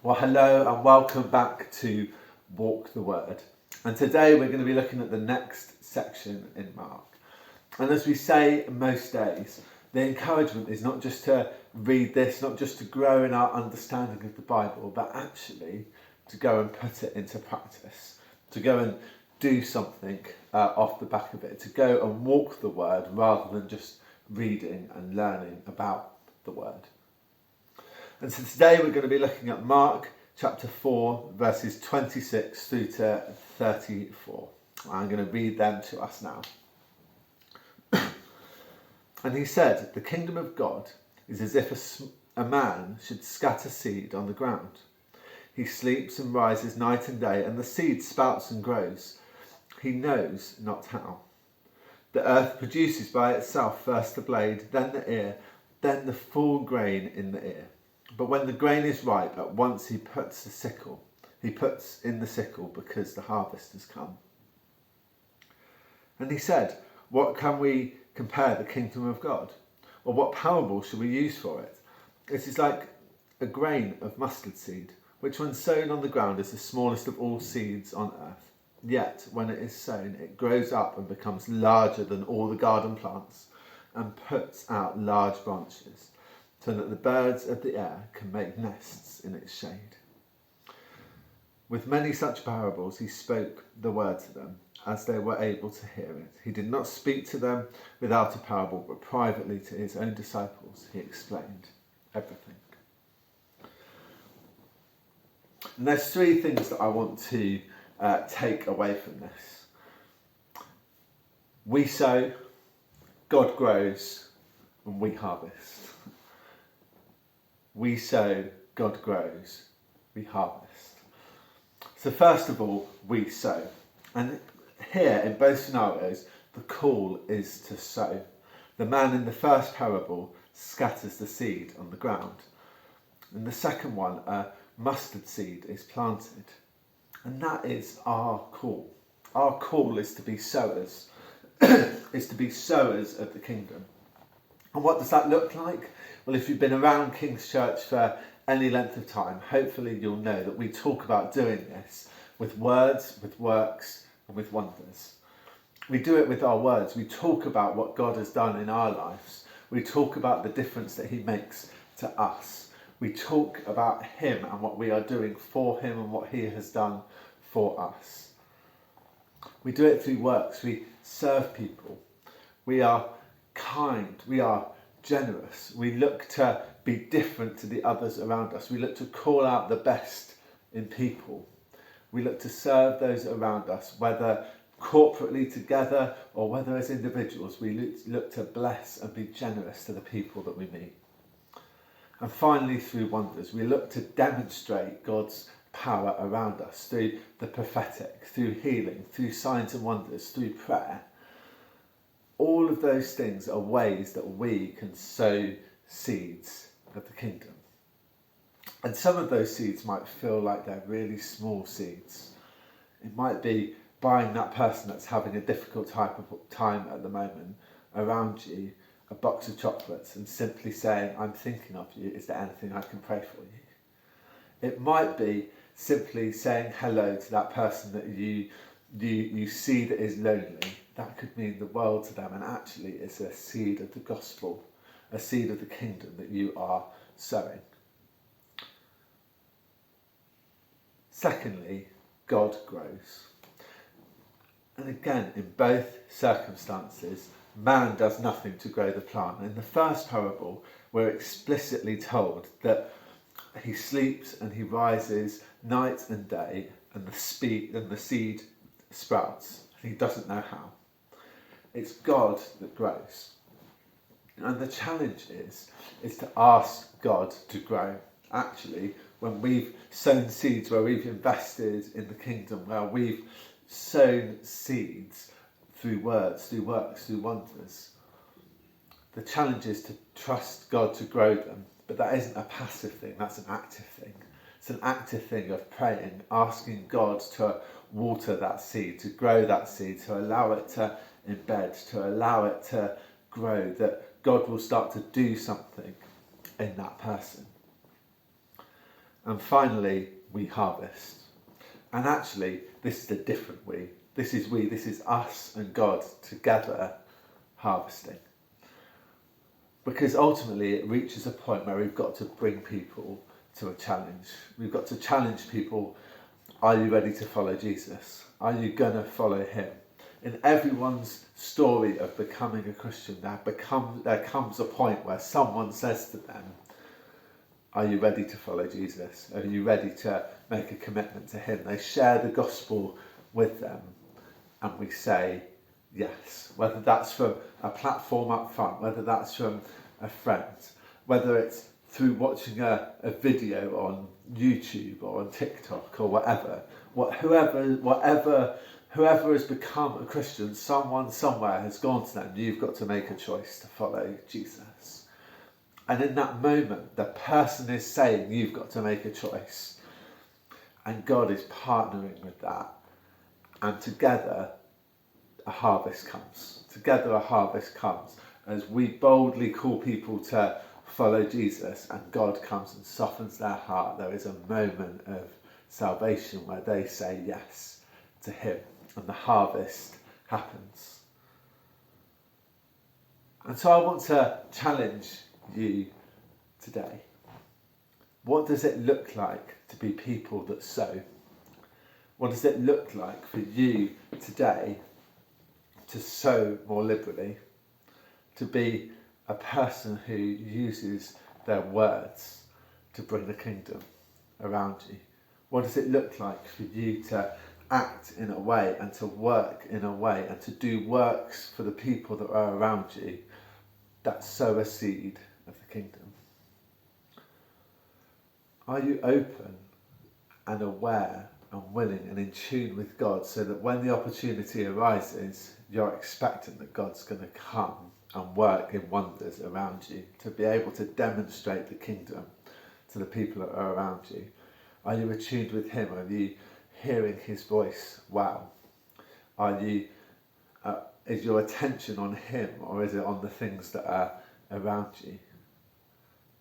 Well, hello and welcome back to Walk the Word. And today we're going to be looking at the next section in Mark. And as we say most days, the encouragement is not just to read this, not just to grow in our understanding of the Bible, but actually to go and put it into practice, to go and do something off the back of it, to go and walk the Word rather than just reading and learning about the Word. And so today we're going to be looking at Mark chapter 4 verses 26 through to 34. I'm going to read them to us now. And he said, "The kingdom of God is as if a man should scatter seed on the ground. He sleeps and rises night and day, and the seed sprouts and grows. He knows not how. The earth produces by itself first the blade, then the ear, then the full grain in the ear. But when the grain is ripe, at once he puts in the sickle because the harvest has come." And he said, "What can we compare the kingdom of God? Or what parable shall we use for it? It is like a grain of mustard seed, which when sown on the ground is the smallest of all seeds on earth. Yet when it is sown, it grows up and becomes larger than all the garden plants and puts out large branches, so that the birds of the air can make nests in its shade." With many such parables he spoke the word to them, as they were able to hear it. He did not speak to them without a parable, but privately to his own disciples he explained everything. And there's three things that I want to take away from this. We sow, God grows, and we harvest. We sow, God grows, we harvest. So first of all, we sow. And here, in both scenarios, the call is to sow. The man in the first parable scatters the seed on the ground. In the second one, a mustard seed is planted. And that is our call. Our call is to be sowers, is to be sowers of the kingdom. And what does that look like? Well, if you've been around King's Church for any length of time, hopefully you'll know that we talk about doing this with words, with works, and with wonders. We do it with our words. We talk about what God has done in our lives. We talk about the difference that he makes to us. We talk about him and what we are doing for him and what he has done for us. We do it through works. We serve people. We are kind. We are generous. We look to be different to the others around us. We look to call out the best in people. We look to serve those around us, whether corporately together or whether as individuals. We look to bless and be generous to the people that we meet. And finally, through wonders, we look to demonstrate God's power around us through the prophetic, through healing, through signs and wonders, through prayer. All of those things are ways that we can sow seeds of the kingdom. And some of those seeds might feel like they're really small seeds. It might be buying that person that's having a difficult time at the moment around you a box of chocolates and simply saying, "I'm thinking of you, is there anything I can pray for you?" It might be simply saying hello to that person that you see that is lonely. That could mean the world to them, and actually it's a seed of the gospel, a seed of the kingdom that you are sowing. Secondly, God grows. And again, in both circumstances, man does nothing to grow the plant. In the first parable, we're explicitly told that he sleeps and he rises night and day, and the seed sprouts. He doesn't know how. It's God that grows. And the challenge is to ask God to grow. Actually, when we've sown seeds, where we've invested in the kingdom, where we've sown seeds through words, through works, through wonders, the challenge is to trust God to grow them. But that isn't a passive thing, that's an active thing. It's an active thing of praying, asking God to water that seed, to grow that seed, to allow it to embed, to allow it to grow, that God will start to do something in that person. And finally, we harvest. And actually, this is a different we. This is us and God together harvesting. Because ultimately it reaches a point where we've got to bring people to a challenge. We've got to challenge people. Are you ready to follow Jesus? Are you going to follow him? In everyone's story of becoming a Christian, there comes a point where someone says to them, are you ready to follow Jesus? Are you ready to make a commitment to him? They share the gospel with them and we say yes. Whether that's from a platform up front, whether that's from a friend, whether it's through watching a video on YouTube or on TikTok or whatever. Whoever has become a Christian, someone somewhere has gone to them, you've got to make a choice to follow Jesus. And in that moment, the person is saying, you've got to make a choice. And God is partnering with that. And together, a harvest comes. Together, a harvest comes. As we boldly call people to follow Jesus and God comes and softens their heart, there is a moment of salvation where they say yes to him. And the harvest happens. And so I want to challenge you today. What does it look like to be people that sow? What does it look like for you today to sow more liberally? To be a person who uses their words to bring the kingdom around you? What does it look like for you to act in a way and to work in a way and to do works for the people that are around you that sow a seed of the kingdom? Are you open and aware and willing and in tune with God so that when the opportunity arises, you're expecting that God's going to come and work in wonders around you to be able to demonstrate the kingdom to the people that are around you? Are you attuned with him? Are you hearing his voice well? Are you is your attention on him or is it on the things that are around you?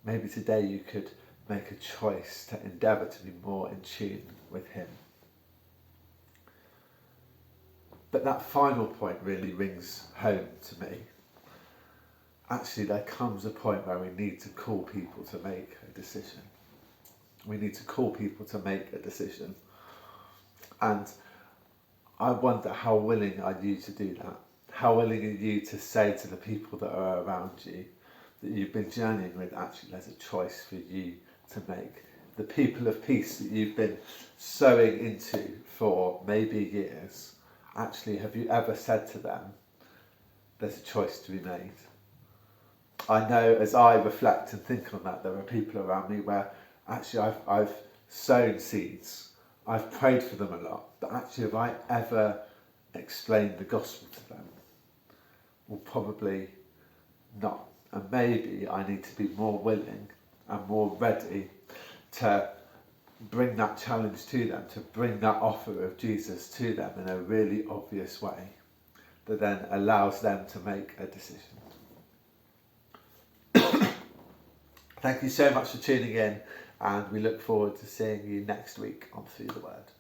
Maybe today you could make a choice to endeavour to be more in tune with him. But that final point really rings home to me. Actually, there comes a point where we need to call people to make a decision. We need to call people to make a decision. And I wonder, how willing are you to do that? How willing are you to say to the people that are around you that you've been journeying with, actually there's a choice for you to make? The people of peace that you've been sowing into for maybe years, actually have you ever said to them, there's a choice to be made? I know as I reflect and think on that, there are people around me where actually I've sown seeds. I've prayed for them a lot, but actually have I ever explained the gospel to them? Well, probably not. And maybe I need to be more willing and more ready to bring that challenge to them, to bring that offer of Jesus to them in a really obvious way that then allows them to make a decision. Thank you so much for tuning in, and we look forward to seeing you next week on Through the Word.